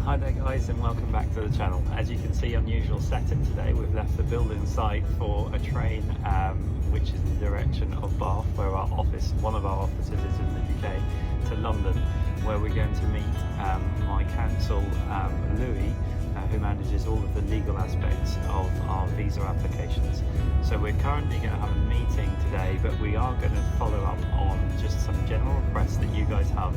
Hi there guys, and welcome back to the channel. As you can see, unusual setting today. We've left the building site for a train which is in the direction of Bath, where one of our offices is in the UK, to London, where we're going to meet my counsel Louis, who manages all of the legal aspects of our visa applications. So we're currently going to have a meeting today, but we are going to follow up on just some general requests that you guys have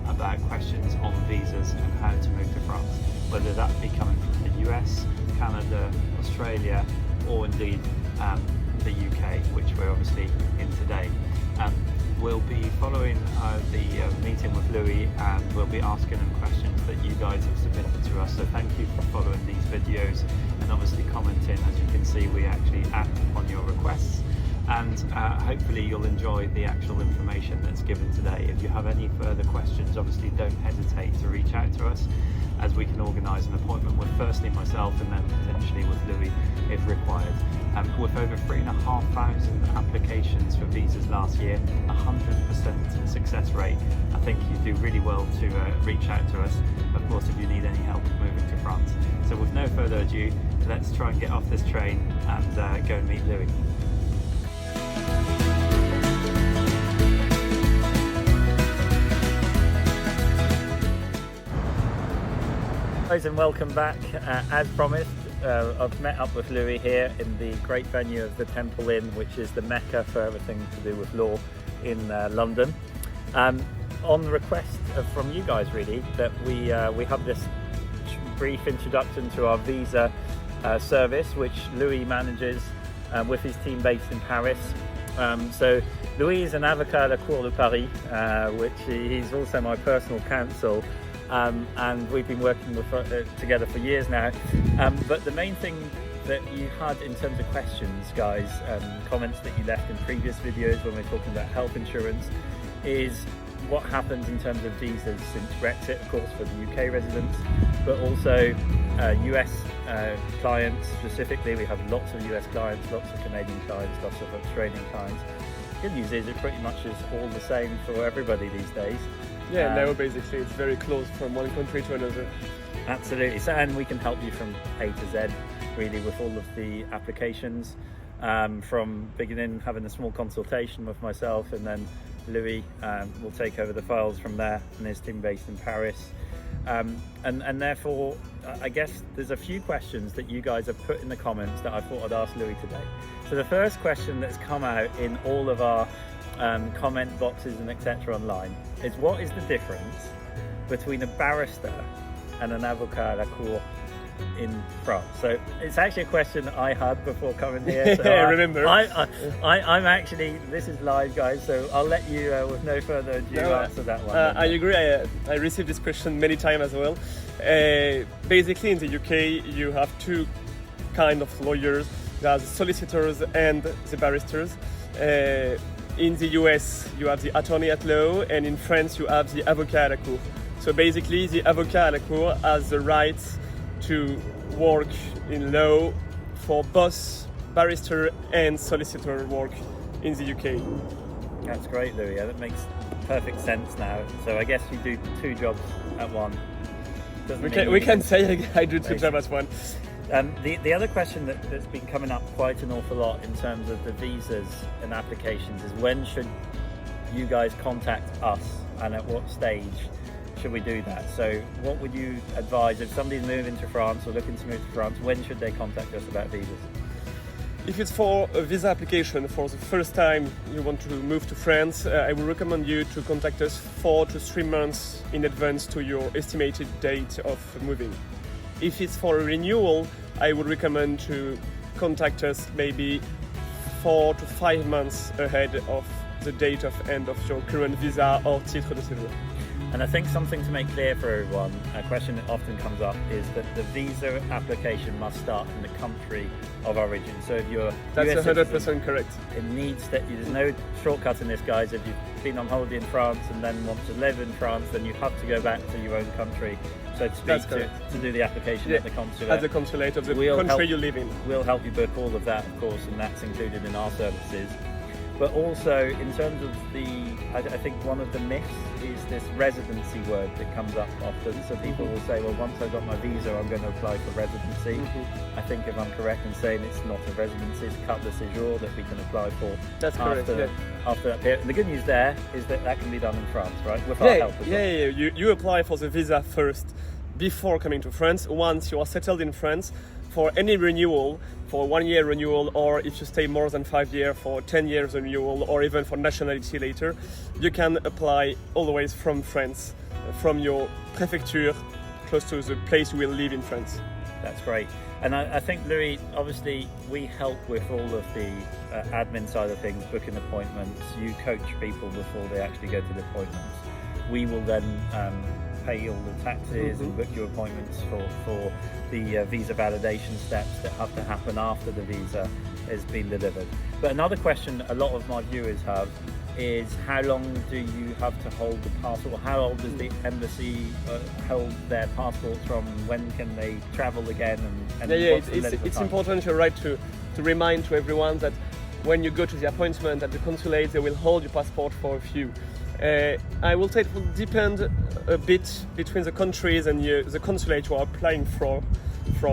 about questions on visas and how to move to France, whether that be coming from the US, Canada, Australia, or indeed the UK, which we're obviously in today. We'll be following the meeting with Louis, and we'll be asking him questions that you guys have submitted to us. So thank you for following these videos and obviously commenting. As you can see, we actually act upon your requests, and hopefully you'll enjoy the actual information that's given today. If you have any further questions, obviously don't hesitate to reach out to us, as we can organise an appointment with firstly myself and then potentially with Louis if required. With over 3,500 applications for visas last year, 100% success rate, I think you do really well to reach out to us, of course, if you need any help moving to France. So with no further ado, let's try and get off this train and go and meet Louis. Guys, and welcome back. As promised, I've met up with Louis here in the great venue of the Temple Inn, which is the mecca for everything to do with law in London. On the request from you guys, really, that we have this brief introduction to our visa service, which Louis manages with his team based in Paris. So Louis is an Avocado de Paris, which he's also my personal counsel. And we've been working together for years now. But the main thing that you had in terms of questions, guys, comments that you left in previous videos when we're talking about health insurance, is what happens in terms of visas since Brexit, of course, for the UK residents, but also US clients specifically. We have lots of US clients, lots of Canadian clients, lots of Australian clients. Good news is it pretty much is all the same for everybody these days. Yeah, now basically it's very close from one country to another. Absolutely. So, and we can help you from A to Z, really, with all of the applications, from beginning having a small consultation with myself, and then Louis will take over the files from there, and his team based in Paris. And therefore, I guess there's a few questions that you guys have put in the comments that I thought I'd ask Louis today. So the first question that's come out in all of our comment boxes and etc. online is, what is the difference between a barrister and an avocat in France? So it's actually a question I had before coming here. So I remember. I'm actually, this is live, guys, so I'll let you with no further ado answer that one. I agree. I received this question many times as well. Basically in the UK you have two kind of lawyers. There's the solicitors and the barristers. In the US, you have the attorney at law, and in France, you have the avocat à la cour. So basically, the avocat à la cour has the right to work in law for both barrister and solicitor work in the UK. That's great, Louis. Yeah, that makes perfect sense now. So I guess you do two jobs at one. We can say I do two jobs at one. The other question that's been coming up quite an awful lot in terms of the visas and applications is, when should you guys contact us, and at what stage should we do that? So what would you advise if somebody's moving to France or looking to move to France? When should they contact us about visas? If it's for a visa application for the first time you want to move to France, I would recommend you to contact us 4 to 3 months in advance to your estimated date of moving. If it's for a renewal, I would recommend to contact us maybe 4 to 5 months ahead of the date of end of your current visa or titre de séjour. And I think something to make clear for everyone, a question that often comes up, is that the visa application must start in the country of origin. So if you're That's US 100% citizen, correct. it needs that. There's no shortcut in this, guys. If you've been on holiday in France and then want to live in France, then you have to go back to your own country, so to speak, to do the application at the consulate. At the consulate of the country you live in. We'll help you book all of that, of course, and that's included in our services. But also in terms of I think one of the myths is this residency word that comes up often. So people will say, well, once I've got my visa, I'm going to apply for residency. I think if I'm correct in saying it's not a residency, it's carte de séjour that we can apply for. That's correct, after that period. And the good news there is that can be done in France, right? With our help as well. Yeah. You apply for the visa first before coming to France. Once you are settled in France, for any renewal, for 1 year renewal, or if you stay more than 5 years, for 10 years renewal, or even for nationality later, you can apply always from France, from your prefecture, close to the place you will live in France. That's great. And I think, Louis, obviously we help with all of the admin side of things, booking appointments. You coach people before they actually go to the appointments. We will then pay all the taxes and book your appointments for the visa validation steps that have to happen after the visa has been delivered. But another question a lot of my viewers have is, how long do you have to hold the passport? How old does the embassy hold their passports from? When can they travel again? It's important, you're right, to remind to everyone that when you go to the appointment at the consulate, they will hold your passport for a few. I will say it will depend a bit between the countries and the consulate you are applying from.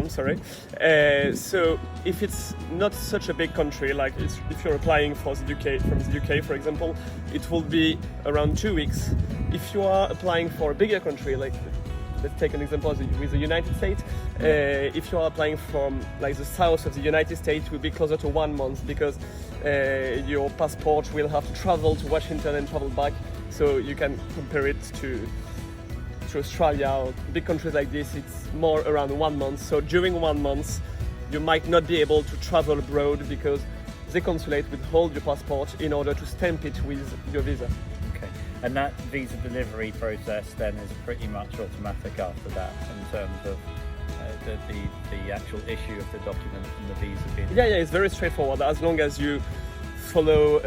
So if it's not such a big country, like if you're applying for the UK, from the UK, for example, it will be around 2 weeks. If you are applying for a bigger country, like let's take an example with the United States, if you are applying from like the south of the United States, it will be closer to 1 month, because your passport will have to travel to Washington and travel back. So you can compare it to Australia or big countries like this. It's more around 1 month. So during 1 month, you might not be able to travel abroad because the consulate will hold your passport in order to stamp it with your visa. Okay, and that visa delivery process then is pretty much automatic after that in terms of the actual issue of the document and the visa being... Yeah, it's very straightforward as long as you follow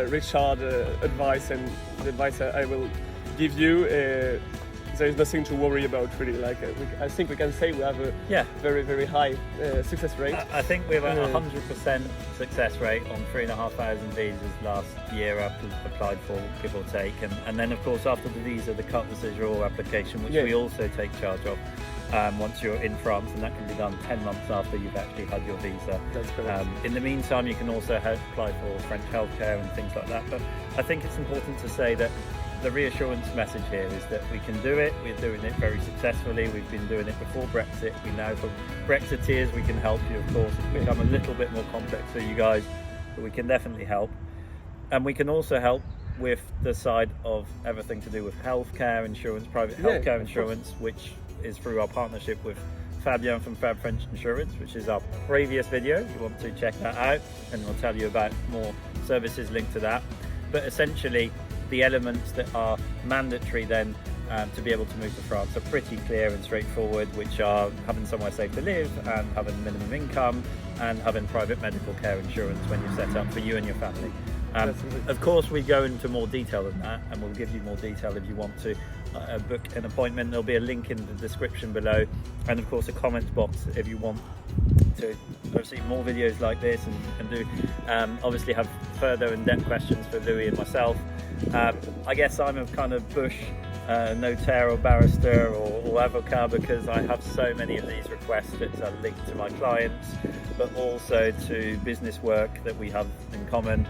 Richard's advice and the advice I will give you. There is nothing to worry about, really. Like I think we can say we have a very, very high success rate. I think we have a 100% success rate on 3,500 visas last year applied for, give or take. And then, of course, after the visa, the carte de séjour application, which we also take charge of once you're in France, and that can be done 10 months after you've actually had your visa. That's correct. In the meantime, you can also apply for French healthcare and things like that. But I think it's important to say that the reassurance message here is that we can do it. We're doing it very successfully. We've been doing it before Brexit. We know for Brexiteers we can help you, of course. It's become a little bit more complex for you guys, but we can definitely help. And we can also help with the side of everything to do with healthcare insurance, private healthcare insurance, which is through our partnership with Fabien from Fab French Insurance, which is our previous video. If you want to check that out, and we'll tell you about more services linked to that. But essentially, the elements that are mandatory then to be able to move to France are pretty clear and straightforward, which are having somewhere safe to live, and having minimum income, and having private medical care insurance when you're set up for you and your family. Of course, we go into more detail than that, and we'll give you more detail if you want to book an appointment. There'll be a link in the description below, and of course a comment box if you want to see more videos like this and do obviously have further in-depth questions for Louis and myself. I guess I'm a kind of bush notaire or barrister or avocado, because I have so many of these requests that are linked to my clients, but also to business work that we have in common.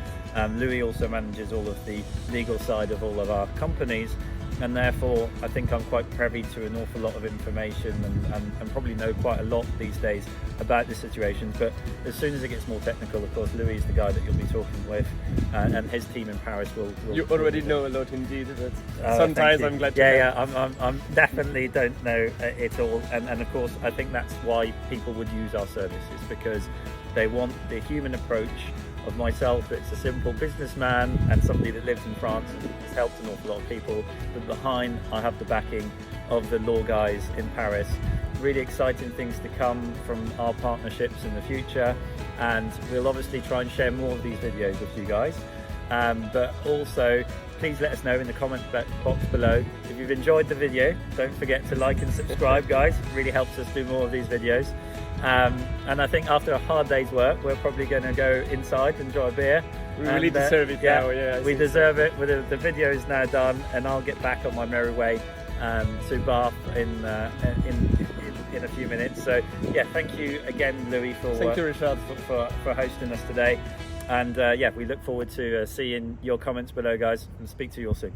Louis also manages all of the legal side of all of our companies, and therefore I think I'm quite privy to an awful lot of information and probably know quite a lot these days about the situations. But as soon as it gets more technical, of course, Louis is the guy that you'll be talking with, and his team in Paris will you already know a lot indeed, but sometimes I'm glad to I'm definitely don't know it all, and of course I think that's why people would use our services, because they want the human approach of myself. It's a simple businessman and somebody that lives in France and has helped an awful lot of people, but behind I have the backing of the law guys in Paris. Really exciting things to come from our partnerships in the future, and we'll obviously try and share more of these videos with you guys, but also please let us know in the comment box below if you've enjoyed the video. Don't forget to like and subscribe, guys. It really helps us do more of these videos. And I think after a hard day's work, we're probably going to go inside and enjoy a beer We really deserve it now. Yeah, we deserve it. The video is now done, and I'll get back on my merry way to Bath in a few minutes. So yeah, thank you again, Louis, Thank you, Richard, for hosting us today. And yeah, we look forward to seeing your comments below, guys, and speak to you all soon.